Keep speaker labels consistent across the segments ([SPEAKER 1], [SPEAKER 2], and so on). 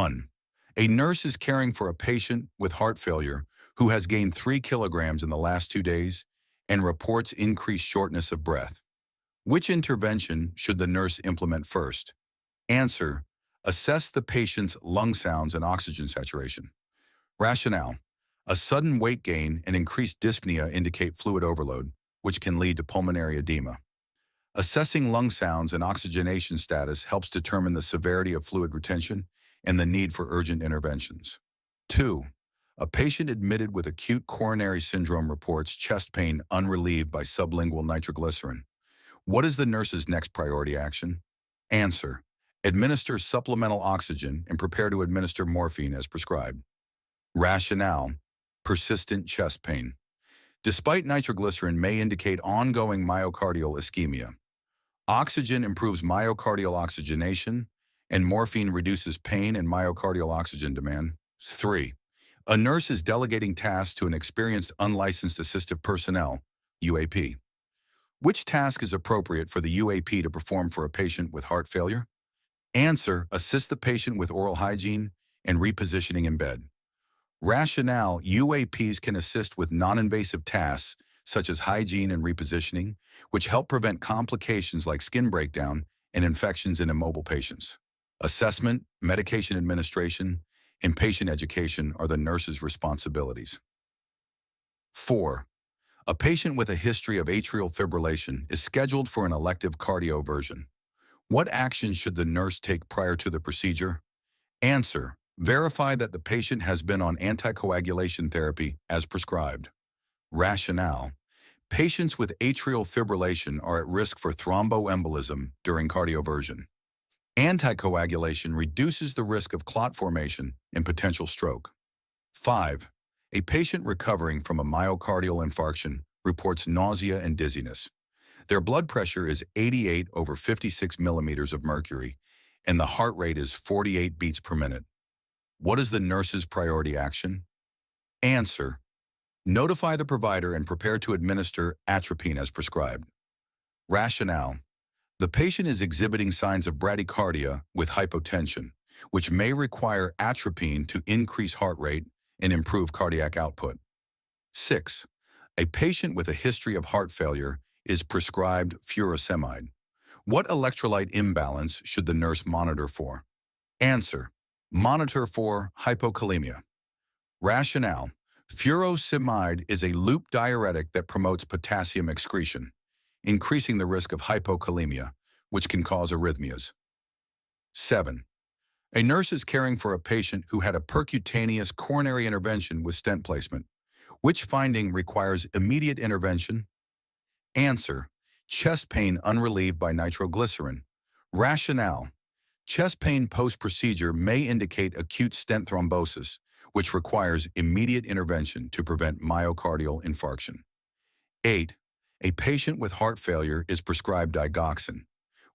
[SPEAKER 1] 1. A nurse is caring for a patient with heart failure who has gained 3 kilograms in the last 2 days and reports increased shortness of breath. Which intervention should the nurse implement first? Answer: assess the patient's lung sounds and oxygen saturation. Rationale: a sudden weight gain and increased dyspnea indicate fluid overload, which can lead to pulmonary edema. Assessing lung sounds and oxygenation status helps determine the severity of fluid retention and the need for urgent interventions. 2. A patient admitted with acute coronary syndrome reports chest pain unrelieved by sublingual nitroglycerin. What is the nurse's next priority action? Answer: administer supplemental oxygen and prepare to administer morphine as prescribed. Rationale: persistent chest pain. Despite nitroglycerin may indicate ongoing myocardial ischemia. Oxygen improves myocardial oxygenation, and morphine reduces pain and myocardial oxygen demand. 3. A nurse is delegating tasks to an experienced unlicensed assistive personnel, UAP. Which task is appropriate for the UAP to perform for a patient with heart failure? Answer: assist the patient with oral hygiene and repositioning in bed. Rationale: UAPs can assist with non-invasive tasks such as hygiene and repositioning, which help prevent complications like skin breakdown and infections in immobile patients. Assessment, medication administration, and patient education are the nurse's responsibilities. 4. A patient with a history of atrial fibrillation is scheduled for an elective cardioversion. What action should the nurse take prior to the procedure? Answer: verify that the patient has been on anticoagulation therapy as prescribed. Rationale: patients with atrial fibrillation are at risk for thromboembolism during cardioversion. Anticoagulation reduces the risk of clot formation and potential stroke. 5. A patient recovering from a myocardial infarction reports nausea and dizziness. Their blood pressure is 88/56 millimeters of mercury, and the heart rate is 48 beats per minute. What is the nurse's priority action? Answer: notify the provider and prepare to administer atropine as prescribed. Rationale: the patient is exhibiting signs of bradycardia with hypotension, which may require atropine to increase heart rate and improve cardiac output. 6. A patient with a history of heart failure is prescribed furosemide. What electrolyte imbalance should the nurse monitor for? Answer: monitor for hypokalemia. Rationale: furosemide is a loop diuretic that promotes potassium excretion, increasing the risk of hypokalemia, which can cause arrhythmias. 7. A nurse is caring for a patient who had a percutaneous coronary intervention with stent placement. Which finding requires immediate intervention? Answer: chest pain unrelieved by nitroglycerin. Rationale: chest pain post-procedure may indicate acute stent thrombosis, which requires immediate intervention to prevent myocardial infarction. 8. A patient with heart failure is prescribed digoxin.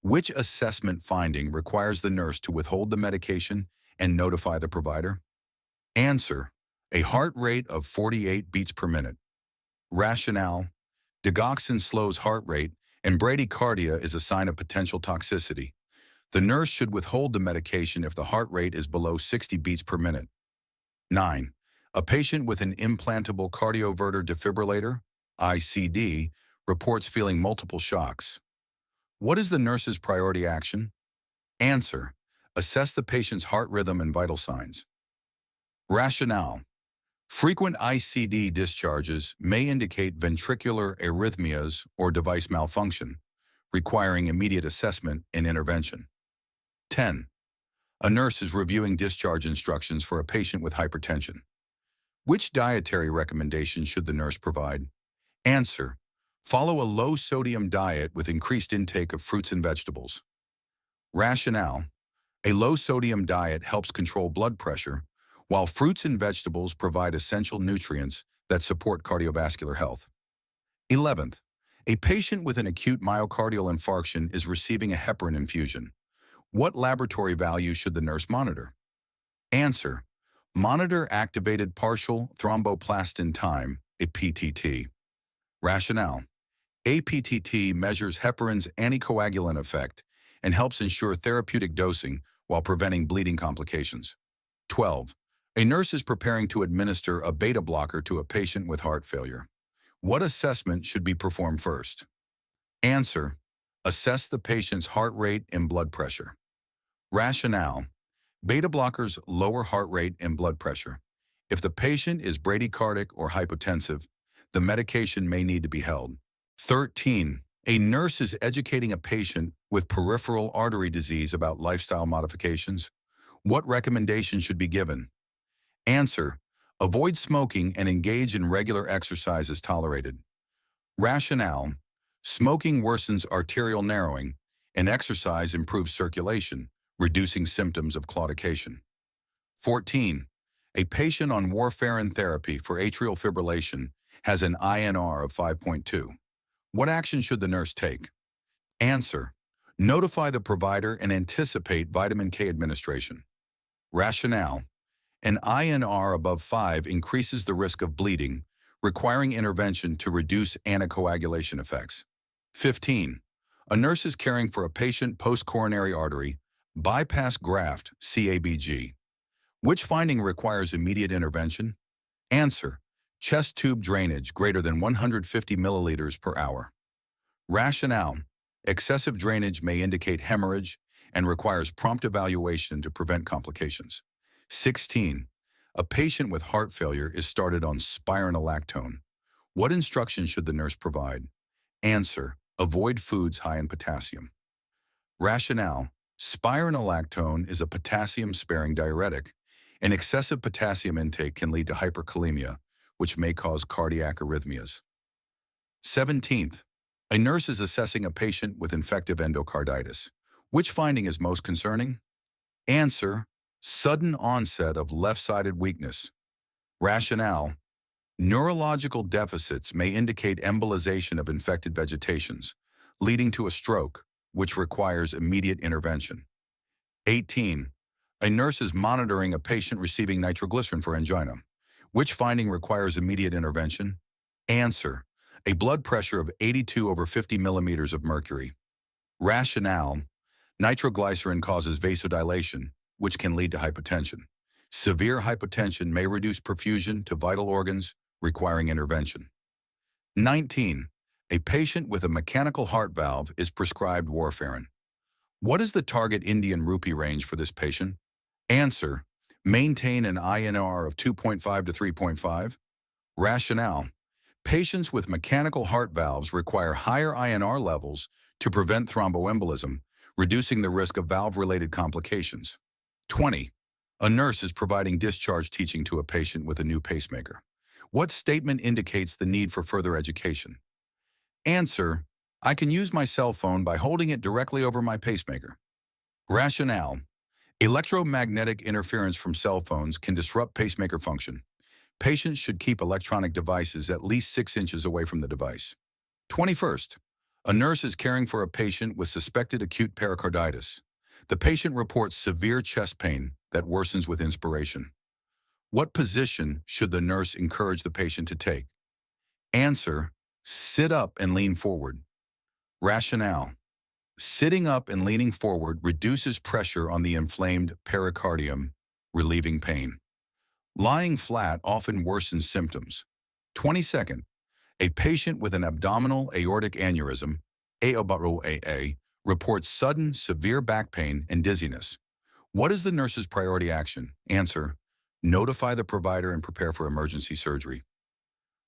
[SPEAKER 1] Which assessment finding requires the nurse to withhold the medication and notify the provider? Answer: a heart rate of 48 beats per minute. Rationale: digoxin slows heart rate, and bradycardia is a sign of potential toxicity. The nurse should withhold the medication if the heart rate is below 60 beats per minute. 9. A patient with an implantable cardioverter defibrillator, ICD, reports feeling multiple shocks. What is the nurse's priority action? Answer: assess the patient's heart rhythm and vital signs. Rationale: frequent ICD discharges may indicate ventricular arrhythmias or device malfunction, requiring immediate assessment and intervention. 10. A nurse is reviewing discharge instructions for a patient with hypertension. Which dietary recommendation should the nurse provide? Answer: follow a low-sodium diet with increased intake of fruits and vegetables. Rationale: a low-sodium diet helps control blood pressure, while fruits and vegetables provide essential nutrients that support cardiovascular health. 11th, a patient with an acute myocardial infarction is receiving a heparin infusion. What laboratory value should the nurse monitor? Answer: monitor activated partial thromboplastin time, APTT. Rationale: APTT measures heparin's anticoagulant effect and helps ensure therapeutic dosing while preventing bleeding complications. 12. A nurse is preparing to administer a beta blocker to a patient with heart failure. What assessment should be performed first? Answer: assess the patient's heart rate and blood pressure. Rationale: beta blockers lower heart rate and blood pressure. If the patient is bradycardic or hypotensive, the medication may need to be held. 13. A nurse is educating a patient with peripheral artery disease about lifestyle modifications. What recommendations should be given? Answer: avoid smoking and engage in regular exercise as tolerated. Rationale: smoking worsens arterial narrowing, and exercise improves circulation, reducing symptoms of claudication. 14. A patient on warfarin therapy for atrial fibrillation has an INR of 5.2. What action should the nurse take? Answer: notify the provider and anticipate vitamin K administration. Rationale: an INR above 5 increases the risk of bleeding, requiring intervention to reduce anticoagulation effects. 15. A nurse is caring for a patient post-coronary artery bypass graft CABG. Which finding requires immediate intervention? Answer: chest tube drainage greater than 150 milliliters per hour. Rationale: excessive drainage may indicate hemorrhage and requires prompt evaluation to prevent complications. 16. A patient with heart failure is started on spironolactone. What instructions should the nurse provide? Answer: avoid foods high in potassium. Rationale: spironolactone is a potassium-sparing diuretic, and excessive potassium intake can lead to hyperkalemia, which may cause cardiac arrhythmias. 17th. A nurse is assessing a patient with infective endocarditis. Which finding is most concerning? Answer: sudden onset of left-sided weakness. Rationale: neurological deficits may indicate embolization of infected vegetations, leading to a stroke, which requires immediate intervention. 18. A nurse is monitoring a patient receiving nitroglycerin for angina. Which finding requires immediate intervention? Answer: a blood pressure of 82 over 50 millimeters of mercury. Rationale: nitroglycerin causes vasodilation, which can lead to hypotension. Severe hypotension may reduce perfusion to vital organs, requiring intervention. 19. A patient with a mechanical heart valve is prescribed warfarin. What is the target Indian rupee range for this patient? Answer: maintain an INR of 2.5 to 3.5. Rationale: patients with mechanical heart valves require higher INR levels to prevent thromboembolism, reducing the risk of valve-related complications. 20. A nurse is providing discharge teaching to a patient with a new pacemaker. What statement indicates the need for further education? Answer: I can use my cell phone by holding it directly over my pacemaker. Rationale: electromagnetic interference from cell phones can disrupt pacemaker function. Patients should keep electronic devices at least 6 inches away from the device. 21st. A nurse is caring for a patient with suspected acute pericarditis. The patient reports severe chest pain that worsens with inspiration. What position should the nurse encourage the patient to take? Answer: sit up and lean forward. Rationale: sitting up and leaning forward reduces pressure on the inflamed pericardium, relieving pain. Lying flat often worsens symptoms. 22nd. A patient with an abdominal aortic aneurysm, AOBA, reports sudden, severe back pain and dizziness. What is the nurse's priority action? Answer: notify the provider and prepare for emergency surgery.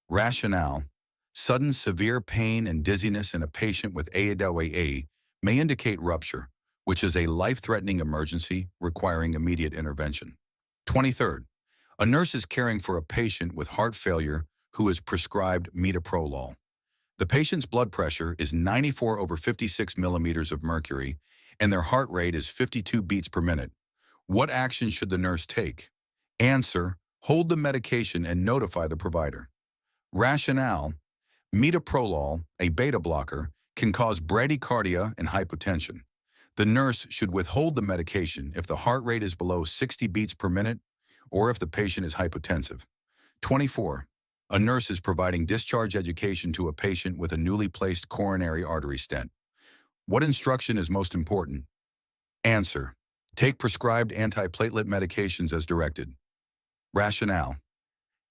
[SPEAKER 1] Rationale: sudden severe pain and dizziness in a patient with AOBA may indicate rupture, which is a life-threatening emergency requiring immediate intervention. 23rd. A nurse is caring for a patient with heart failure who is prescribed metoprolol. The patient's blood pressure is 94 over 56 millimeters of mercury, and their heart rate is 52 beats per minute. What action should the nurse take? Answer: hold the medication and notify the provider. Rationale: metoprolol, a beta blocker, can cause bradycardia and hypotension. The nurse should withhold the medication if the heart rate is below 60 beats per minute or if the patient is hypotensive. 24. A nurse is providing discharge education to a patient with a newly placed coronary artery stent. What instruction is most important? Answer: Take prescribed antiplatelet medications as directed. Rationale.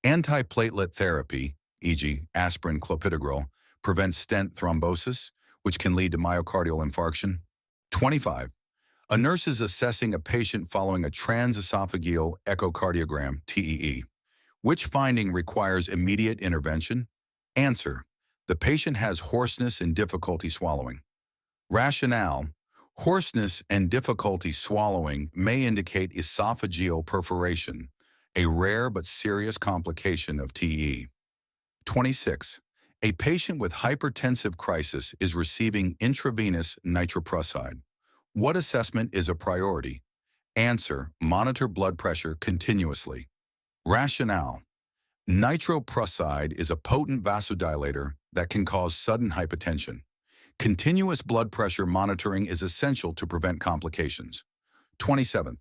[SPEAKER 1] Antiplatelet therapy, e.g. aspirin, clopidogrel, prevents stent thrombosis, which can lead to myocardial infarction. 25. A nurse is assessing a patient following a transesophageal echocardiogram, TEE. Which finding requires immediate intervention? Answer. The patient has hoarseness and difficulty swallowing. Rationale. Hoarseness and difficulty swallowing may indicate esophageal perforation, a rare but serious complication of TE. 26. A patient with hypertensive crisis is receiving intravenous nitroprusside. What assessment is a priority? Answer. Monitor blood pressure continuously. Rationale. Nitroprusside is a potent vasodilator that can cause sudden hypotension. Continuous blood pressure monitoring is essential to prevent complications. 27.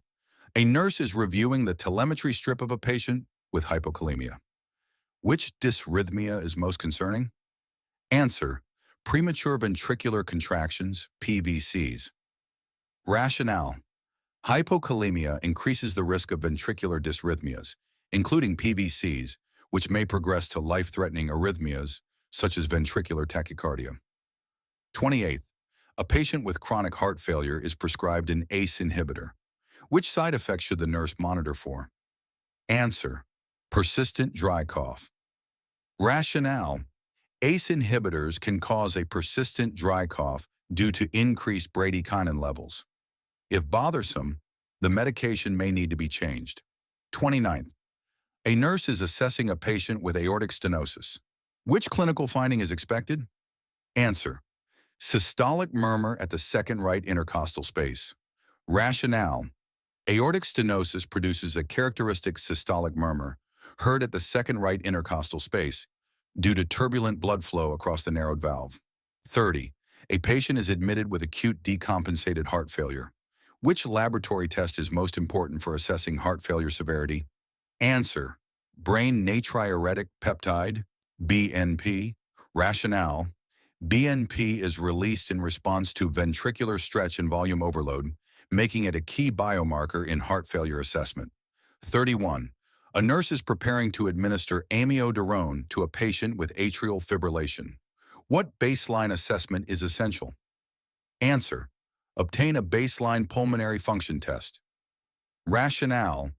[SPEAKER 1] A nurse is reviewing the telemetry strip of a patient with hypokalemia. Which dysrhythmia is most concerning? Answer. Premature ventricular contractions, PVCs. Rationale. Hypokalemia increases the risk of ventricular dysrhythmias, including PVCs, which may progress to life-threatening arrhythmias, such as ventricular tachycardia. 28. A patient with chronic heart failure is prescribed an ACE inhibitor. Which side effects should the nurse monitor for? Answer. Persistent dry cough. Rationale. ACE inhibitors can cause a persistent dry cough due to increased bradykinin levels. If bothersome, the medication may need to be changed. 29. A nurse is assessing a patient with aortic stenosis. Which clinical finding is expected? Answer. Systolic murmur at the second right intercostal space. Rationale. Aortic stenosis produces a characteristic systolic murmur, heard at the second right intercostal space, due to turbulent blood flow across the narrowed valve. 30. A patient is admitted with acute decompensated heart failure. Which laboratory test is most important for assessing heart failure severity? Answer. Brain natriuretic peptide, BNP. Rationale. BNP is released in response to ventricular stretch and volume overload, making it a key biomarker in heart failure assessment. 31. A nurse is preparing to administer amiodarone to a patient with atrial fibrillation. What baseline assessment is essential? Answer. Obtain a baseline pulmonary function test. Rationale.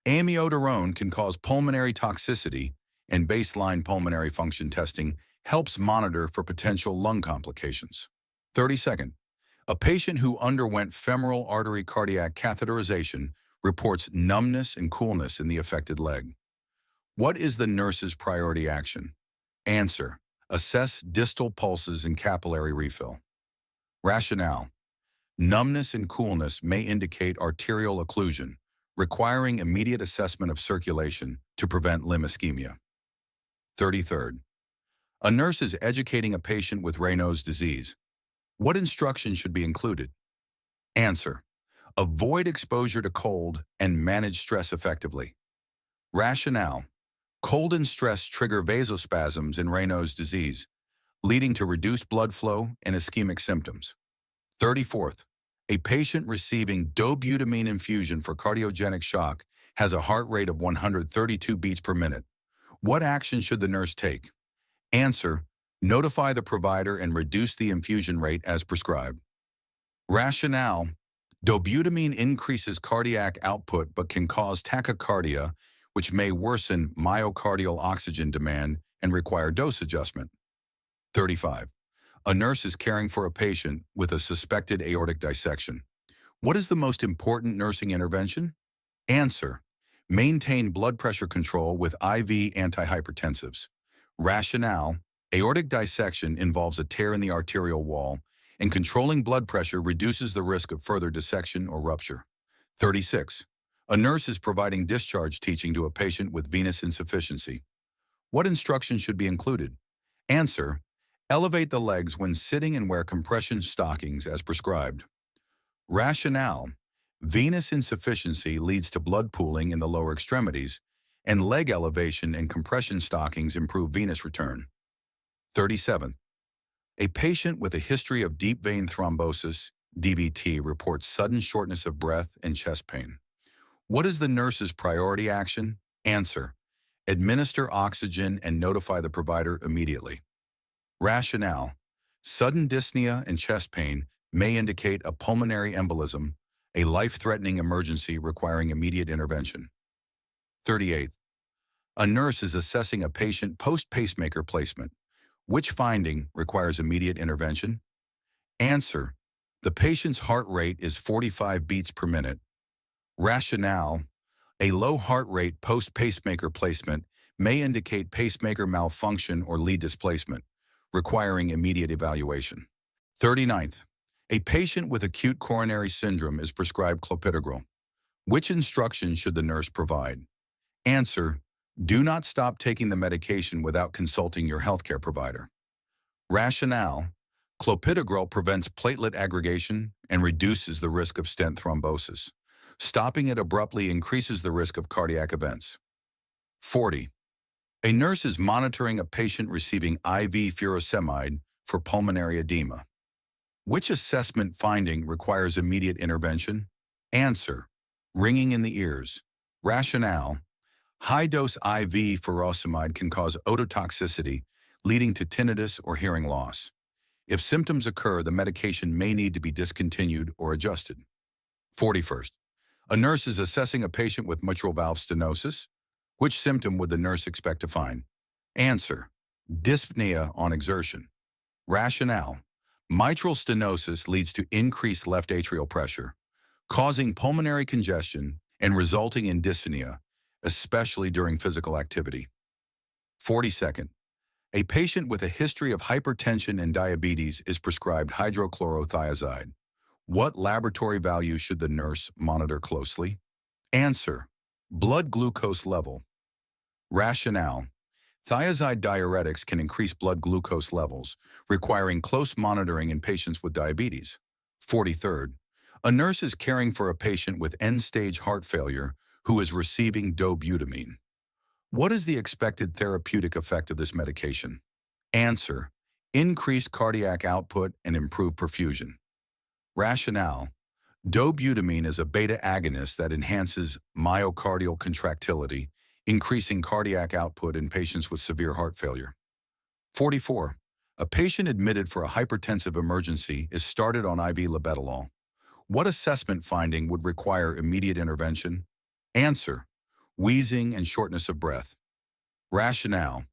[SPEAKER 1] Amiodarone can cause pulmonary toxicity, and baseline pulmonary function testing helps monitor for potential lung complications. 32nd. A patient who underwent femoral artery cardiac catheterization reports numbness and coolness in the affected leg. What is the nurse's priority action? Answer. Assess distal pulses and capillary refill. Rationale. Numbness and coolness may indicate arterial occlusion, requiring immediate assessment of circulation to prevent limb ischemia. 33rd. A nurse is educating a patient with Raynaud's disease. What instructions should be included? Answer. Avoid exposure to cold and manage stress effectively. Rationale. Cold and stress trigger vasospasms in Raynaud's disease, leading to reduced blood flow and ischemic symptoms. 34th. A patient receiving dobutamine infusion for cardiogenic shock has a heart rate of 132 beats per minute. What action should the nurse take? Answer. Notify the provider and reduce the infusion rate as prescribed. Rationale. Dobutamine increases cardiac output but can cause tachycardia, which may worsen myocardial oxygen demand and require dose adjustment. 35. A nurse is caring for a patient with a suspected aortic dissection. What is the most important nursing intervention? Answer. Maintain blood pressure control with IV antihypertensives. Rationale. Aortic dissection involves a tear in the arterial wall, and controlling blood pressure reduces the risk of further dissection or rupture. 36. A nurse is providing discharge teaching to a patient with venous insufficiency. What instructions should be included? Answer. Elevate the legs when sitting and wear compression stockings as prescribed. Rationale. Venous insufficiency leads to blood pooling in the lower extremities, and leg elevation and compression stockings improve venous return. 37. A patient with a history of deep vein thrombosis, DVT reports sudden shortness of breath and chest pain. What is the nurse's priority action? Answer: administer oxygen and notify the provider immediately. Rationale: sudden dyspnea and chest pain may indicate a pulmonary embolism, a life-threatening emergency requiring immediate intervention. 38th, a nurse is assessing a patient post-pacemaker placement. Which finding requires immediate intervention? Answer: the patient's heart rate is 45 beats per minute. Rationale: a low heart rate post-pacemaker placement may indicate pacemaker malfunction or lead displacement, requiring immediate evaluation. 39th, a patient with acute coronary syndrome is prescribed clopidogrel. Which instruction should the nurse provide? Answer: do not stop taking the medication without consulting your healthcare provider. Rationale: clopidogrel prevents platelet aggregation and reduces the risk of stent thrombosis. Stopping it abruptly increases the risk of cardiac events. 40. A nurse is monitoring a patient receiving IV furosemide for pulmonary edema. Which assessment finding requires immediate intervention? Answer: ringing in the ears. Rationale: high-dose IV furosemide can cause ototoxicity, leading to tinnitus or hearing loss. If symptoms occur, the medication may need to be discontinued or adjusted. 41st. A nurse is assessing a patient with mitral valve stenosis. Which symptom would the nurse expect to find? Answer: dyspnea on exertion. Rationale: mitral stenosis leads to increased left atrial pressure, causing pulmonary congestion and resulting in dyspnea, especially during physical activity. 42nd. A patient with a history of hypertension and diabetes is prescribed hydrochlorothiazide. What laboratory value should the nurse monitor closely? Answer: blood glucose level. Rationale: thiazide diuretics can increase blood glucose levels, requiring close monitoring in patients with diabetes. 43rd. A nurse is caring for a patient with end-stage heart failure who is receiving dobutamine. What is the expected therapeutic effect of this medication? Answer: increased cardiac output and improved perfusion. Rationale: dobutamine is a beta agonist that enhances myocardial contractility, increasing cardiac output in patients with severe heart failure. 44. A patient admitted for a hypertensive emergency is started on IV labetalol. What assessment finding would require immediate intervention? Answer: wheezing and shortness of breath. Rationale: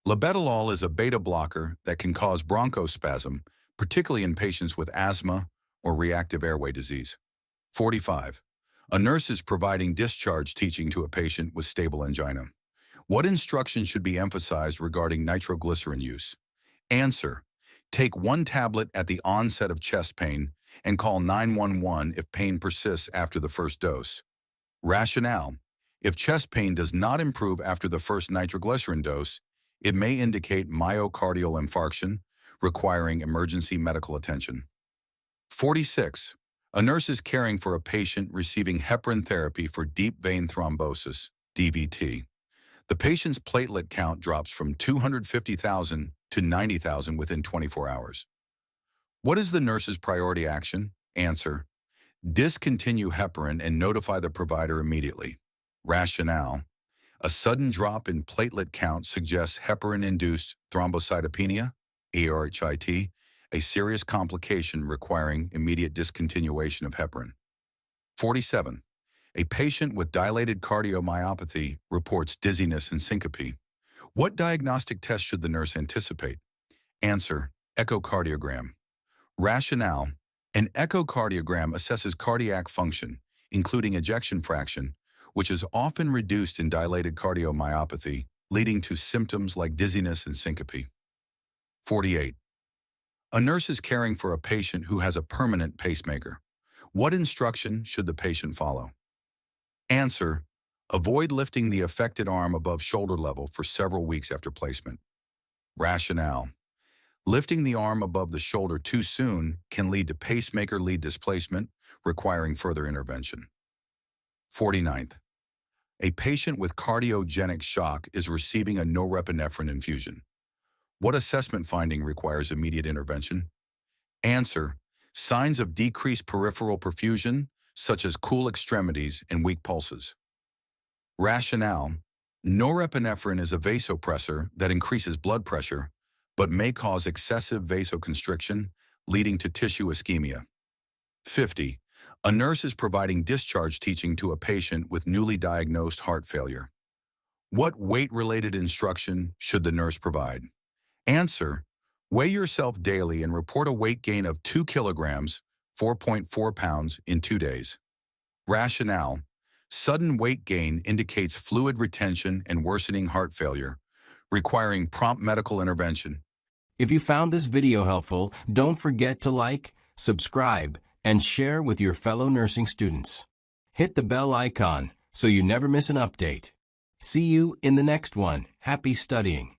[SPEAKER 1] labetalol is a beta blocker that can cause bronchospasm, particularly in patients with asthma or reactive airway disease. 45. A nurse is providing discharge teaching to a patient with stable angina. What instruction should be emphasized regarding nitroglycerin use? Answer: take 1 tablet at the onset of chest pain and call 911 if pain persists after the first dose. Rationale: if chest pain does not improve after the first nitroglycerin dose, it may indicate myocardial infarction, requiring emergency medical attention. 46. A nurse is caring for a patient receiving heparin therapy for deep vein thrombosis, DVT. The patient's platelet count drops from 250,000 to 90,000 within 24 hours. What is the nurse's priority action? Answer: discontinue heparin and notify the provider immediately. Rationale: a sudden drop in platelet count suggests heparin-induced thrombocytopenia, ARHIT, a serious complication requiring immediate discontinuation of heparin. 47. A patient with dilated cardiomyopathy reports dizziness and syncope. What diagnostic test should the nurse anticipate? Answer: echocardiogram. Rationale: an echocardiogram assesses cardiac function, including ejection fraction, which is often reduced in dilated cardiomyopathy, leading to symptoms like dizziness and syncope. 48. A nurse is caring for a patient who has a permanent pacemaker. What instruction should the patient follow? Answer: avoid lifting the affected arm above shoulder level for several weeks after placement. Rationale: lifting the arm above the shoulder too soon can lead to pacemaker lead displacement, requiring further intervention. 49th. A patient with cardiogenic shock is receiving a norepinephrine infusion. What assessment finding requires immediate intervention? Answer: Signs of decreased peripheral perfusion, such as cool extremities and weak pulses. Rationale: norepinephrine is a vasopressor that increases blood pressure, but may cause excessive vasoconstriction, leading to tissue ischemia. 50. A nurse is providing discharge teaching to a patient with newly diagnosed heart failure. What weight-related instruction should the nurse provide? Answer: weigh yourself daily and report a weight gain of 2 kilograms, 4.4 pounds, in 2 days. Rationale: sudden weight gain indicates fluid retention and worsening heart failure, requiring prompt medical intervention.
[SPEAKER 2] If you found this video helpful, don't forget to like, subscribe, and share with your fellow nursing students. Hit the bell icon so you never miss an update. See you in the next one. Happy studying.